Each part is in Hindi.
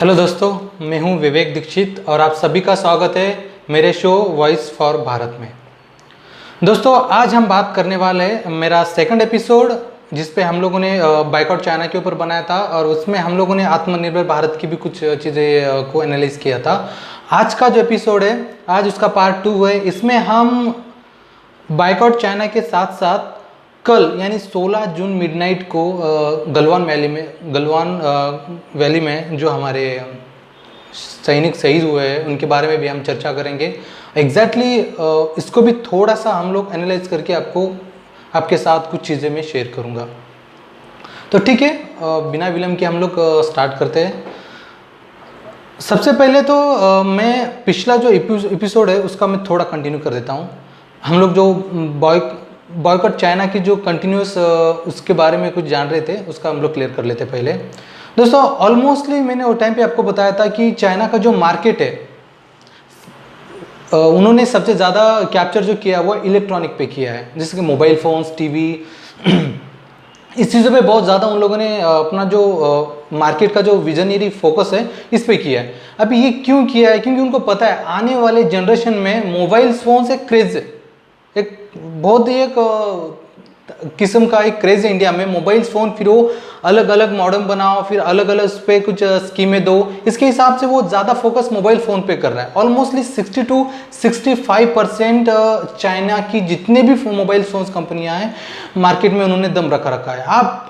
हेलो दोस्तों, मैं हूं विवेक दीक्षित और आप सभी का स्वागत है मेरे शो वॉइस फॉर भारत में। दोस्तों, आज हम बात करने वाले हैं मेरा सेकंड एपिसोड जिस पे हम लोगों ने बाइकआउट चाइना के ऊपर बनाया था और उसमें हम लोगों ने आत्मनिर्भर भारत की भी कुछ चीज़ें को एनालाइज किया था। आज का जो एपिसोड है, आज उसका पार्ट 2 है। इसमें हम बाइकआउट चाइना के साथ साथ कल यानी 16 जून मिडनाइट को गलवान वैली में जो हमारे सैनिक शहीद हुए हैं उनके बारे में भी हम चर्चा करेंगे। एग्जैक्टली इसको भी थोड़ा सा हम लोग एनालाइज करके आपके साथ कुछ चीज़ें मैं शेयर करूंगा। तो ठीक है, बिना विलंब के हम लोग स्टार्ट करते हैं। सबसे पहले तो मैं पिछला जो एपिसोड है उसका मैं थोड़ा कंटिन्यू कर देता हूँ। हम लोग जो बॉयकॉट चाइना की जो कंटिन्यूस उसके बारे में कुछ जान रहे थे, उसका हम लोग क्लियर कर लेते पहले। दोस्तों, ऑलमोस्टली मैंने वो टाइम पे आपको बताया था कि चाइना का जो मार्केट है उन्होंने सबसे ज़्यादा कैप्चर जो किया वो इलेक्ट्रॉनिक पे किया है, जैसे कि मोबाइल फ़ोन्स, टीवी इस चीज़ों पे बहुत ज़्यादा उन लोगों ने अपना जो मार्केट का जो विजनरी फोकस है इस पे किया है। अभी ये क्यों किया है? क्योंकि उनको पता है आने वाले जनरेशन में मोबाइल फ़ोन से क्रेज़ है, एक बहुत ही एक किस्म का एक क्रेज़ है इंडिया में मोबाइल फ़ोन। फिर वो अलग अलग मॉडल बनाओ, फिर अलग अलग उस पर कुछ स्कीमें दो, इसके हिसाब से वो ज़्यादा फोकस मोबाइल फ़ोन पे कर रहा है। ऑलमोस्टली 60 to 65% चाइना की जितने भी मोबाइल फ़ोन्स कंपनियां हैं मार्केट में उन्होंने दम रखा है। आप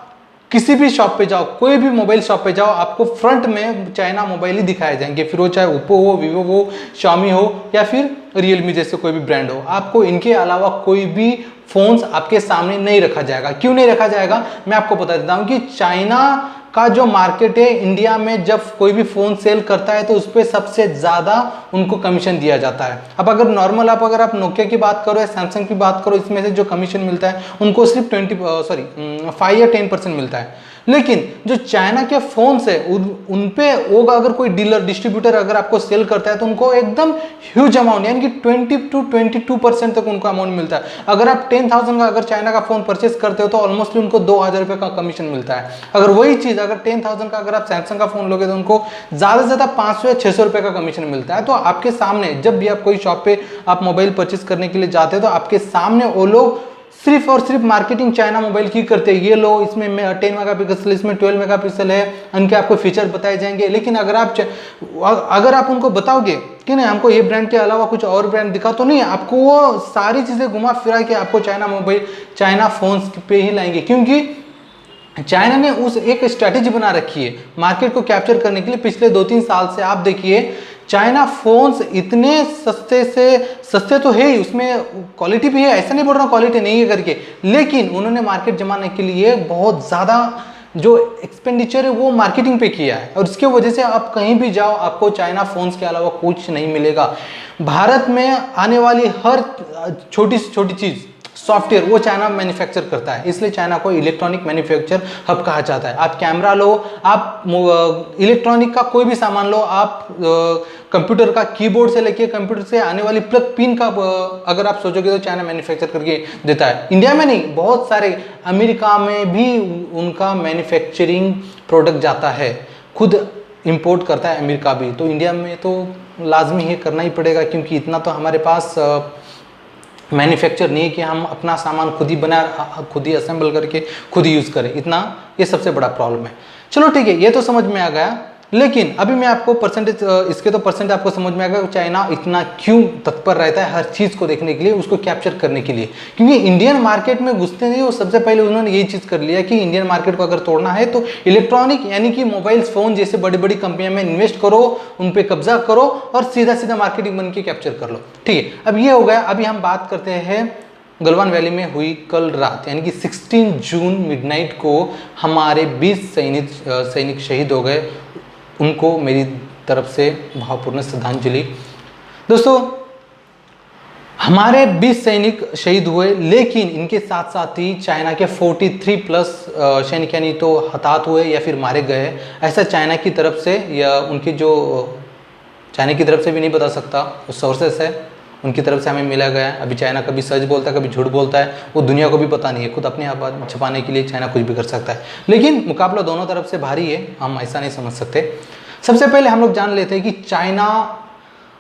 किसी भी शॉप पे जाओ, कोई भी मोबाइल शॉप पे जाओ, आपको फ्रंट में चाइना मोबाइल ही दिखाए जाएंगे, फिर वो चाहे ओप्पो हो, वीवो हो, शाओमी हो या फिर रियलमी जैसे कोई भी ब्रांड हो। आपको इनके अलावा कोई भी फोन्स आपके सामने नहीं रखा जाएगा। क्यों नहीं रखा जाएगा, मैं आपको बता देता हूं कि चाइना का जो मार्केट है, इंडिया में जब कोई भी फोन सेल करता है तो उस पर सबसे ज्यादा उनको कमीशन दिया जाता है। अब अगर नॉर्मल अगर आप नोकिया की बात करो या सैमसंग की बात करो, इसमें से जो कमीशन मिलता है उनको सिर्फ 5 या 10% मिलता है। लेकिन जो चाइना के फोन्स है उन पे होगा, अगर कोई डीलर डिस्ट्रीब्यूटर अगर आपको सेल करता है तो उनको एकदम ह्यूज अमाउंट यानी कि 20 to 22% तक उनको अमाउंट मिलता है। अगर आप 10,000 का अगर चाइना का फोन परचेस करते हो तो ऑलमोस्ट उनको 2,000 रुपये का कमीशन मिलता है। अगर वही चीज अगर 10,000 का अगर आप सैमसंग का फोन लोगे तो उनको ज्यादा से ज्यादा 500 या 600 रुपये का कमीशन मिलता है। तो आपके सामने जब भी आप कोई शॉप पे आप मोबाइल परचेस करने के लिए जाते हो तो आपके सामने वो लोग सिर्फ और सिर्फ मार्केटिंग चाइना मोबाइल की करते हैं। ये लो, इसमें 10 मेगापिक्सल, इसमें 12 मेगापिक्सल है, उनके आपको फीचर बताए जाएंगे। लेकिन अगर आप उनको बताओगे कि नहीं हमको ये ब्रांड के अलावा कुछ और ब्रांड दिखा, तो नहीं, आपको वो सारी चीजें घुमा फिरा के आपको चाइना मोबाइल, चाइना फोन्स पे ही लाएंगे। क्योंकि चाइना ने उस एक स्ट्रैटेजी बना रखी है मार्केट को कैप्चर करने के लिए। पिछले 2-3 साल से आप देखिए चाइना फोन्स इतने सस्ते तो है ही, उसमें क्वालिटी भी है, ऐसा नहीं बोल रहा क्वालिटी नहीं है करके, लेकिन उन्होंने मार्केट जमाने के लिए बहुत ज़्यादा जो एक्सपेंडिचर है वो मार्केटिंग पे किया है। और इसके वजह से आप कहीं भी जाओ आपको चाइना फोन्स के अलावा कुछ नहीं मिलेगा। भारत में आने वाली हर छोटी से छोटी चीज़, सॉफ्टवेयर, वो चाइना मैन्युफैक्चर करता है, इसलिए चाइना को इलेक्ट्रॉनिक मैन्युफैक्चर हब कहा जाता है। आप कैमरा लो, आप इलेक्ट्रॉनिक का कोई भी सामान लो, आप कंप्यूटर का कीबोर्ड से लेके कंप्यूटर से आने वाली प्लग पिन का अगर आप सोचोगे तो चाइना मैन्युफैक्चर करके देता है। इंडिया में नहीं, बहुत सारे अमेरिका में भी उनका मैन्युफैक्चरिंग प्रोडक्ट जाता है, खुद इंपोर्ट करता है अमेरिका भी। तो इंडिया में तो लाजमी है, करना ही पड़ेगा, क्योंकि इतना तो हमारे पास मैन्युफैक्चर नहीं है कि हम अपना सामान खुद ही बना, खुद ही असेंबल करके खुद ही यूज़ करें। इतना ये सबसे बड़ा प्रॉब्लम है। चलो ठीक है, ये तो समझ में आ गया। लेकिन अभी मैं आपको परसेंटेज, इसके तो परसेंट आपको समझ में आएगा चाइना इतना क्यों तत्पर रहता है हर चीज़ को देखने के लिए, उसको कैप्चर करने के लिए। क्योंकि इंडियन मार्केट में घुसते नहीं, वो सबसे पहले उन्होंने यही चीज़ कर लिया कि इंडियन मार्केट को अगर तोड़ना है तो इलेक्ट्रॉनिक यानी कि मोबाइल फ़ोन जैसे बड़ी बड़ी कंपनियों में इन्वेस्ट करो, उन पर कब्जा करो और सीधा सीधा मार्केटिंग बन के कैप्चर कर लो। ठीक है, अब ये हो गया। अभी हम बात करते हैं गलवान वैली में हुई कल रात यानी कि 16 जून मिडनाइट को हमारे 20 सैनिक शहीद हो गए। उनको मेरी तरफ से भावपूर्ण श्रद्धांजलि। दोस्तों, हमारे 20 सैनिक शहीद हुए, लेकिन इनके साथ साथ ही चाइना के 43+ सैनिक यानी तो हताहत हुए या फिर मारे गए। ऐसा चाइना की तरफ से या उनकी जो चाइना की तरफ से भी नहीं बता सकता, उस सोर्सेस है उनकी तरफ से हमें मिला गया है। अभी चाइना कभी सच बोलता है, कभी झूठ बोलता है, वो दुनिया को भी पता नहीं है। खुद अपने आप छुपाने के लिए चाइना कुछ भी कर सकता है, लेकिन मुकाबला दोनों तरफ से भारी है, हम ऐसा नहीं समझ सकते। सबसे पहले हम लोग जान लेते हैं कि चाइना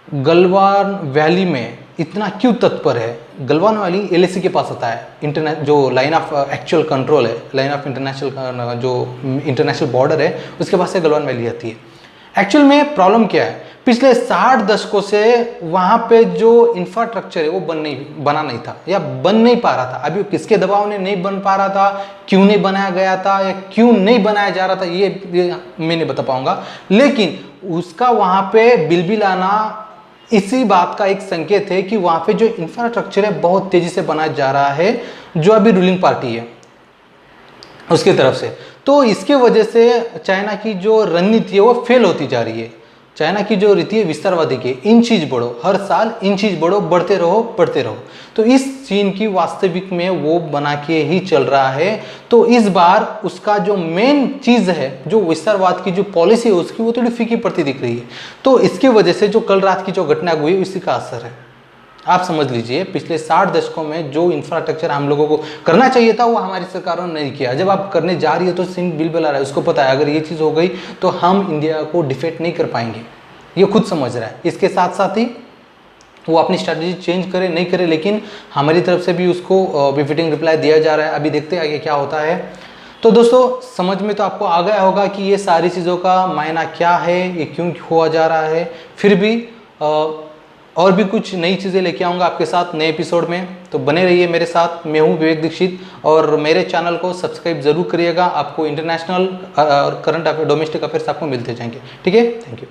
गलवान वैली में इतना क्यों तत्पर है। गलवान वैली एलएसी के पास आता है, इंटरनेट जो लाइन ऑफ एक्चुअल कंट्रोल है, लाइन ऑफ इंटरनेशनल जो इंटरनेशनल बॉर्डर है उसके पास से गलवान वैली आती है। एक्चुअल में प्रॉब्लम क्या है, पिछले 60 दशकों से वहाँ पे जो इंफ्रास्ट्रक्चर है वो बना नहीं था या बन नहीं पा रहा था। अभी किसके दबाव ने नहीं बन पा रहा था, क्यों नहीं बनाया गया था या क्यों नहीं बनाया जा रहा था, ये मैं नहीं बता पाऊंगा, लेकिन उसका वहाँ पे बिल आना इसी बात का एक संकेत है कि वहाँ पे जो इंफ्रास्ट्रक्चर है बहुत तेजी से बनाया जा रहा है जो अभी रूलिंग पार्टी है उसकी तरफ से। तो इसके वजह से चाइना की जो रणनीति है वो फेल होती जा रही है। चाइना की जो रीति है विस्तारवादी की, इंचीज बढ़ो, हर साल इंचीज बढ़ो, बढ़ते रहो। तो इस चीन की वास्तविक में वो बना के ही चल रहा है। तो इस बार उसका जो मेन चीज है, जो विस्तारवाद की जो पॉलिसी है उसकी, वो थोड़ी फीकी पड़ती दिख रही है। तो इसके वजह से जो कल रात की जो घटना हुई उसी का असर है। आप समझ लीजिए पिछले 60 दशकों में जो इंफ्रास्ट्रक्चर हम लोगों को करना चाहिए था वो हमारी सरकारों ने नहीं किया। जब आप करने जा रही है तो सिंह बिल बना रहा है, उसको पता है अगर ये चीज़ हो गई तो हम इंडिया को डिफेट नहीं कर पाएंगे, ये खुद समझ रहा है। इसके साथ साथ ही वो अपनी स्ट्रैटेजी चेंज करे नहीं करे, लेकिन हमारी तरफ से भी उसको बिफिटिंग रिप्लाई दिया जा रहा है। अभी देखते हैं आगे क्या होता है। तो दोस्तों समझ में तो आपको आ गया होगा कि ये सारी चीज़ों का मायना क्या है, ये क्यों हुआ जा रहा है। फिर भी और भी कुछ नई चीज़ें लेके आऊँगा आपके साथ नए एपिसोड में, तो बने रहिए मेरे साथ। मैं हूँ विवेक दीक्षित और मेरे चैनल को सब्सक्राइब जरूर करिएगा। आपको इंटरनेशनल और करंट अफेयर, डोमेस्टिक अफेयर्स आपको मिलते जाएंगे। ठीक है, थैंक यू।